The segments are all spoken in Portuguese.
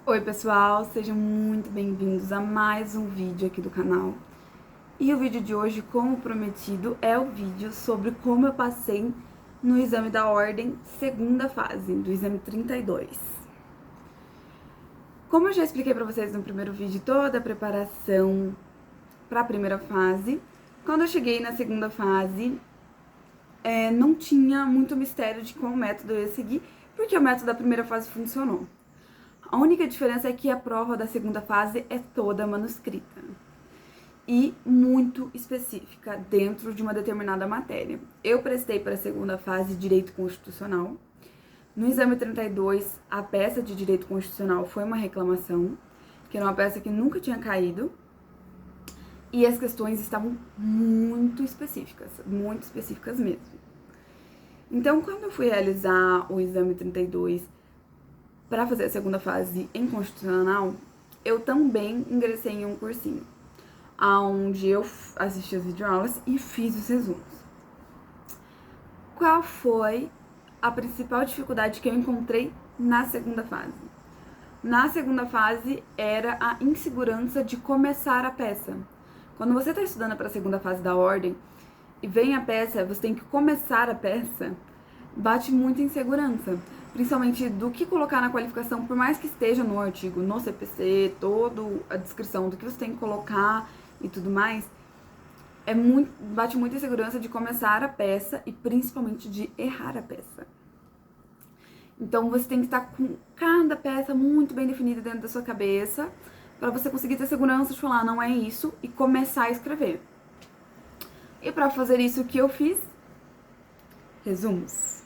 Oi pessoal, sejam muito bem-vindos a mais um vídeo aqui do canal. E o vídeo de hoje, como prometido, é o vídeo sobre como eu passei no exame da ordem, segunda fase, do exame 32. Como eu já expliquei pra vocês no primeiro vídeo toda a preparação pra primeira fase, quando eu cheguei na segunda fase, não tinha muito mistério de qual método eu ia seguir, porque o método da primeira fase funcionou. A única diferença é que a prova da segunda fase é toda manuscrita e muito específica dentro de uma determinada matéria. Eu prestei para a segunda fase Direito Constitucional. No exame 32, a peça de Direito Constitucional foi uma reclamação, que era uma peça que nunca tinha caído, e as questões estavam muito específicas mesmo. Então, quando eu fui realizar o exame 32 para fazer a segunda fase em Constitucional, eu também ingressei em um cursinho, onde eu assisti as videoaulas e fiz os resumos. Qual foi a principal dificuldade que eu encontrei na segunda fase? Na segunda fase era a insegurança de começar a peça. Quando você está estudando para a segunda fase da ordem e vem a peça, você tem que começar a peça, bate muita insegurança, principalmente do que colocar na qualificação, por mais que esteja no artigo, no CPC, toda a descrição do que você tem que colocar e tudo mais, bate muita insegurança de começar a peça e principalmente de errar a peça. Então você tem que estar com cada peça muito bem definida dentro da sua cabeça, para você conseguir ter segurança de falar, não é isso, e começar a escrever. E para fazer isso, o que eu fiz? Resumos.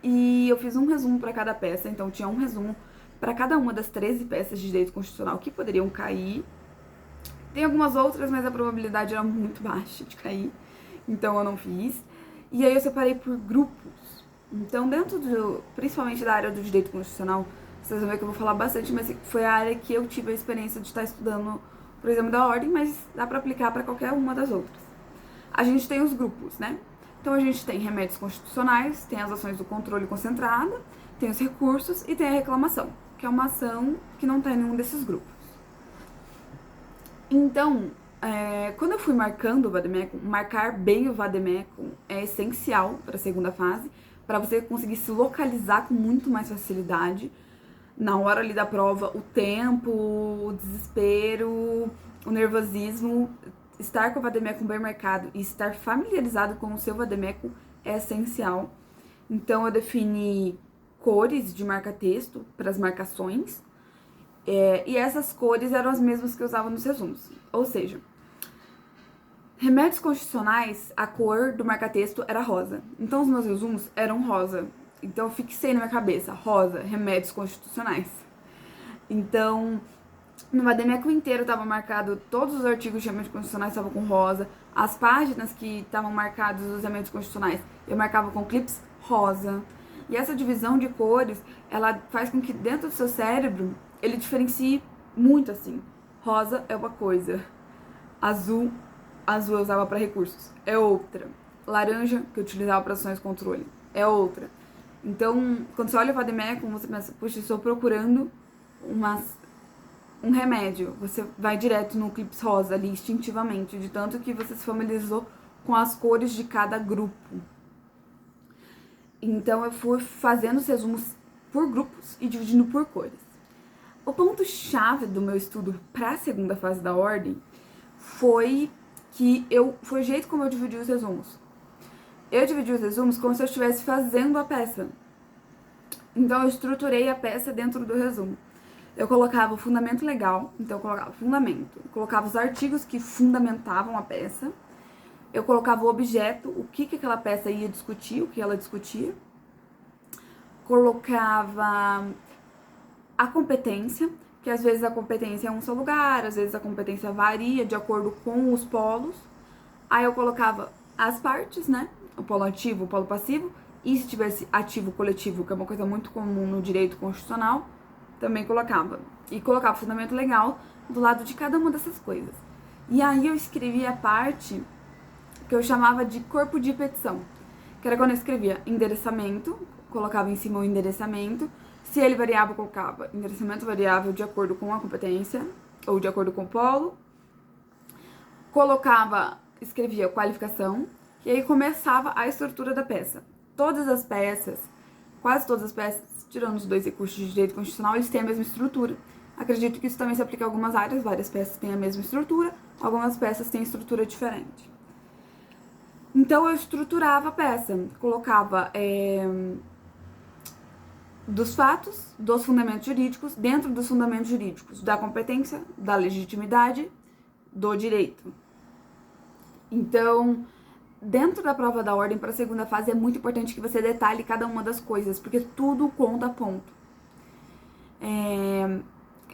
E eu fiz um resumo para cada peça, então tinha um resumo para cada uma das 13 peças de direito constitucional que poderiam cair. Tem algumas outras, mas a probabilidade era muito baixa de cair, então eu não fiz. E aí eu separei por grupos. Então principalmente da área do direito constitucional, vocês vão ver que eu vou falar bastante, mas foi a área que eu tive a experiência de estar estudando pro exame da ordem, mas dá para aplicar para qualquer uma das outras. A gente tem os grupos, né? Então a gente tem remédios constitucionais, tem as ações do controle concentrado, tem os recursos e tem a reclamação, que é uma ação que não está em nenhum desses grupos. Então, quando eu fui marcando o vademecum, marcar bem o vademecum é essencial para a segunda fase, para você conseguir se localizar com muito mais facilidade. Na hora ali da prova, o tempo, o desespero, o nervosismo, estar com o vademecum bem marcado e estar familiarizado com o seu vademecum é essencial. Então eu defini cores de marca-texto para as marcações, e essas cores eram as mesmas que eu usava nos resumos. Ou seja, remédios constitucionais, a cor do marca-texto era rosa. Então os meus resumos eram rosa. Então eu fixei na minha cabeça, rosa, remédios constitucionais. Então, no vademecum inteiro estava marcado, todos os artigos de remédios constitucionais estavam com rosa, as páginas que estavam marcadas dos remédios constitucionais eu marcava com clips rosa. E essa divisão de cores, ela faz com que dentro do seu cérebro ele diferencie muito assim. Rosa é uma coisa, azul eu usava para recursos, é outra. Laranja, que eu utilizava para ações de controle, é outra. Então, quando você olha o vademecum, você pensa, puxa, estou procurando um remédio. Você vai direto no clips rosa ali, instintivamente, de tanto que você se familiarizou com as cores de cada grupo. Então, eu fui fazendo os resumos por grupos e dividindo por cores. O ponto-chave do meu estudo para a segunda fase da ordem foi o jeito como eu dividi os resumos. Eu dividi os resumos como se eu estivesse fazendo a peça. Então, eu estruturei a peça dentro do resumo. Eu colocava o fundamento legal, então eu colocava o fundamento. Eu colocava os artigos que fundamentavam a peça. Eu colocava o objeto, o que aquela peça ia discutir, o que ela discutia. Colocava a competência, que às vezes a competência é um só lugar, às vezes a competência varia de acordo com os polos. Aí eu colocava as partes, né? O polo ativo, o polo passivo, e se tivesse ativo coletivo, que é uma coisa muito comum no direito constitucional, também colocava. E colocava o fundamento legal do lado de cada uma dessas coisas. E aí eu escrevi a parte que eu chamava de corpo de petição, que era quando eu escrevia endereçamento, colocava em cima o endereçamento. Se ele variava, eu colocava endereçamento variável de acordo com a competência ou de acordo com o polo. Escrevia qualificação e aí começava a estrutura da peça. Quase todas as peças, tirando os 2 recursos de direito constitucional, eles têm a mesma estrutura. Acredito que isso também se aplica a algumas áreas, várias peças têm a mesma estrutura, algumas peças têm estrutura diferente. Então eu estruturava a peça, colocava dos fatos, dos fundamentos jurídicos, dentro dos fundamentos jurídicos, da competência, da legitimidade, do direito. Então, dentro da prova da ordem para a segunda fase é muito importante que você detalhe cada uma das coisas, porque tudo conta a ponto.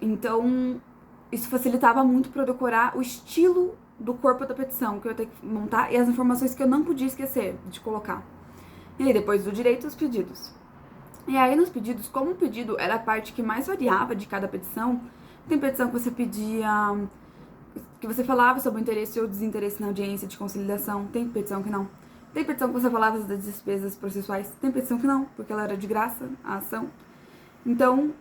Então, isso facilitava muito para eu decorar o estilo do corpo da petição que eu ia ter que montar e as informações que eu não podia esquecer de colocar. E aí, depois do direito, os pedidos. E aí, nos pedidos, como o pedido era a parte que mais variava de cada petição, tem petição que você pedia, que você falava sobre o interesse ou desinteresse na audiência de conciliação, tem petição que não. Tem petição que você falava das despesas processuais, tem petição que não, porque ela era de graça, a ação. Então,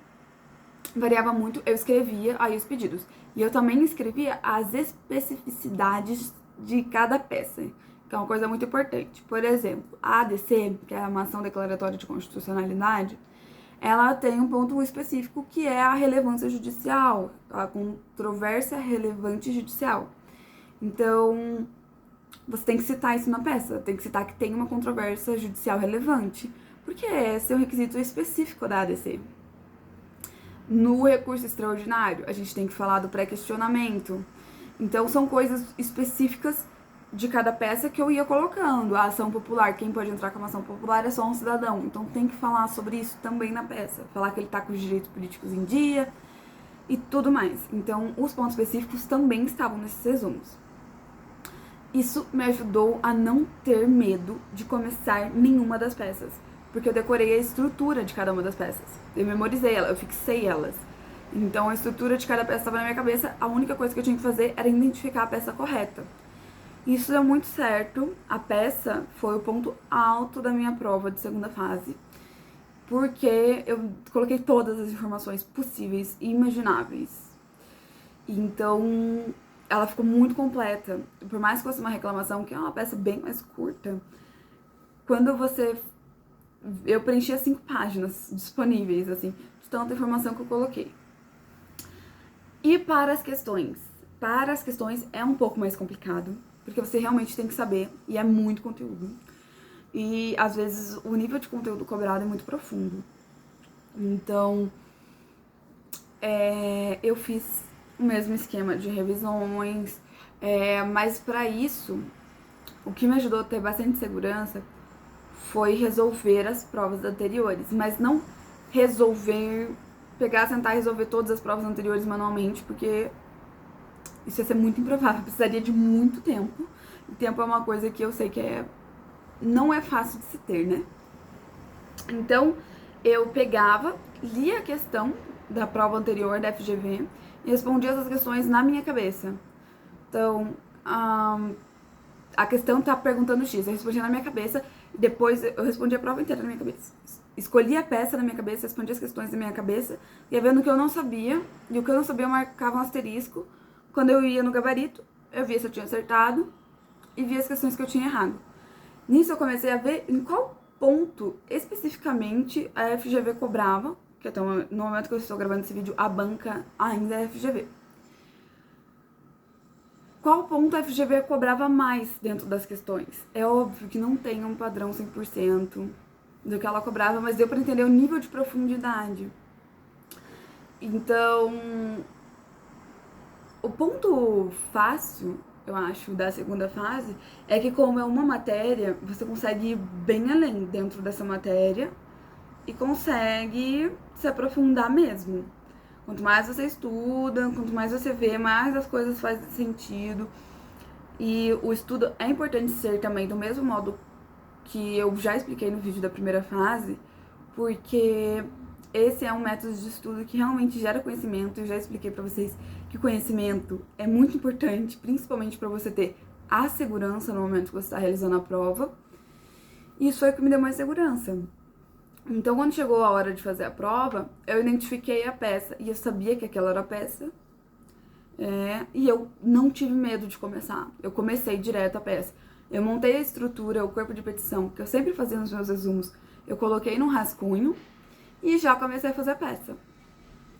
variava muito, eu escrevia aí os pedidos. E eu também escrevia as especificidades de cada peça, que é uma coisa muito importante. Por exemplo, a ADC, que é uma ação declaratória de constitucionalidade, ela tem um ponto específico que é a relevância judicial, a controvérsia relevante judicial. Então, você tem que citar isso na peça, tem que citar que tem uma controvérsia judicial relevante, porque esse é um requisito específico da ADC. No recurso extraordinário, a gente tem que falar do pré-questionamento. Então, são coisas específicas de cada peça que eu ia colocando. A ação popular, quem pode entrar com uma ação popular é só um cidadão. Então, tem que falar sobre isso também na peça. Falar que ele tá com os direitos políticos em dia e tudo mais. Então, os pontos específicos também estavam nesses resumos. Isso me ajudou a não ter medo de começar nenhuma das peças, porque eu decorei a estrutura de cada uma das peças. Eu memorizei elas, eu fixei elas. Então a estrutura de cada peça estava na minha cabeça, a única coisa que eu tinha que fazer era identificar a peça correta. Isso deu muito certo, a peça foi o ponto alto da minha prova de segunda fase, porque eu coloquei todas as informações possíveis e imagináveis. Então, ela ficou muito completa. Por mais que fosse uma reclamação, que é uma peça bem mais curta, eu preenchi as 5 páginas disponíveis, assim, de tanta informação que eu coloquei. E para as questões? Para as questões é um pouco mais complicado, porque você realmente tem que saber, e é muito conteúdo. E, às vezes, o nível de conteúdo cobrado é muito profundo. Então, eu fiz o mesmo esquema de revisões, mas para isso, o que me ajudou a ter bastante segurança foi resolver as provas anteriores, mas não sentar e resolver todas as provas anteriores manualmente, porque isso ia ser muito improvável, precisaria de muito tempo, e tempo é uma coisa que eu sei que não é fácil de se ter, né? Então, eu pegava, lia a questão da prova anterior da FGV e respondia essas questões na minha cabeça. Então, a questão tá perguntando X, eu respondia na minha cabeça, depois eu respondia a prova inteira na minha cabeça. Escolhia a peça na minha cabeça, respondia as questões na minha cabeça, ia vendo o que eu não sabia, e o que eu não sabia eu marcava um asterisco. Quando eu ia no gabarito, eu via se eu tinha acertado e via as questões que eu tinha errado. Nisso eu comecei a ver em qual ponto especificamente a FGV cobrava, que até no momento que eu estou gravando esse vídeo, a banca ainda é FGV. Qual ponto a FGV cobrava mais dentro das questões? É óbvio que não tem um padrão 100% do que ela cobrava, mas deu para entender o nível de profundidade. Então, o ponto fácil, eu acho, da segunda fase é que, como é uma matéria, você consegue ir bem além dentro dessa matéria e consegue se aprofundar mesmo. Quanto mais você estuda, quanto mais você vê, mais as coisas fazem sentido. E o estudo é importante ser também do mesmo modo que eu já expliquei no vídeo da primeira fase, porque esse é um método de estudo que realmente gera conhecimento. Eu já expliquei pra vocês que o conhecimento é muito importante, principalmente pra você ter a segurança no momento que você está realizando a prova. E isso foi o que me deu mais segurança. Então, quando chegou a hora de fazer a prova, eu identifiquei a peça e eu sabia que aquela era a peça. E eu não tive medo de começar. Eu comecei direto a peça. Eu montei a estrutura, o corpo de petição, que eu sempre fazia nos meus resumos. Eu coloquei num rascunho e já comecei a fazer a peça.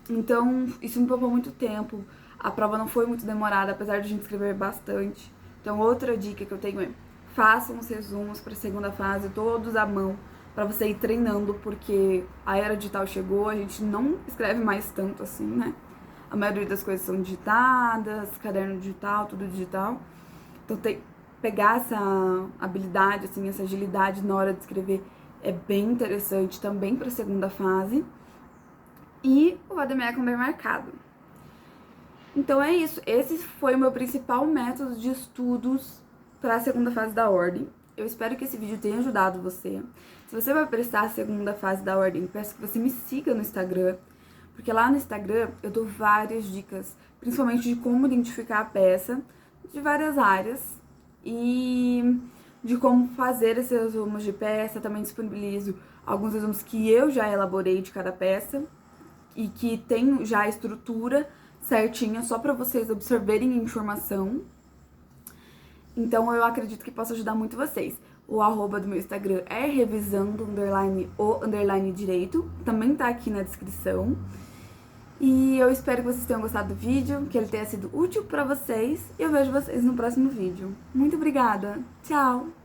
Então, isso me poupou muito tempo. A prova não foi muito demorada, apesar de a gente escrever bastante. Então, outra dica que eu tenho é: façam os resumos para a segunda fase, todos à mão, para você ir treinando, porque a era digital chegou, a gente não escreve mais tanto assim, né? A maioria das coisas são digitadas, caderno digital, tudo digital. Então, pegar essa habilidade, assim, essa agilidade na hora de escrever é bem interessante também para a segunda fase. E o vademecum bem marcado. Então é isso. Esse foi o meu principal método de estudos para a segunda fase da ordem. Eu espero que esse vídeo tenha ajudado você. Se você vai prestar a segunda fase da ordem, peço que você me siga no Instagram, porque lá no Instagram eu dou várias dicas, principalmente de como identificar a peça, de várias áreas, e de como fazer esses resumos de peça. Também disponibilizo alguns resumos que eu já elaborei de cada peça e que tem já a estrutura certinha só para vocês absorverem a informação. Então eu acredito que possa ajudar muito vocês. O arroba do meu Instagram é revisando_o_direito, também tá aqui na descrição. E eu espero que vocês tenham gostado do vídeo, que ele tenha sido útil para vocês, e eu vejo vocês no próximo vídeo. Muito obrigada! Tchau!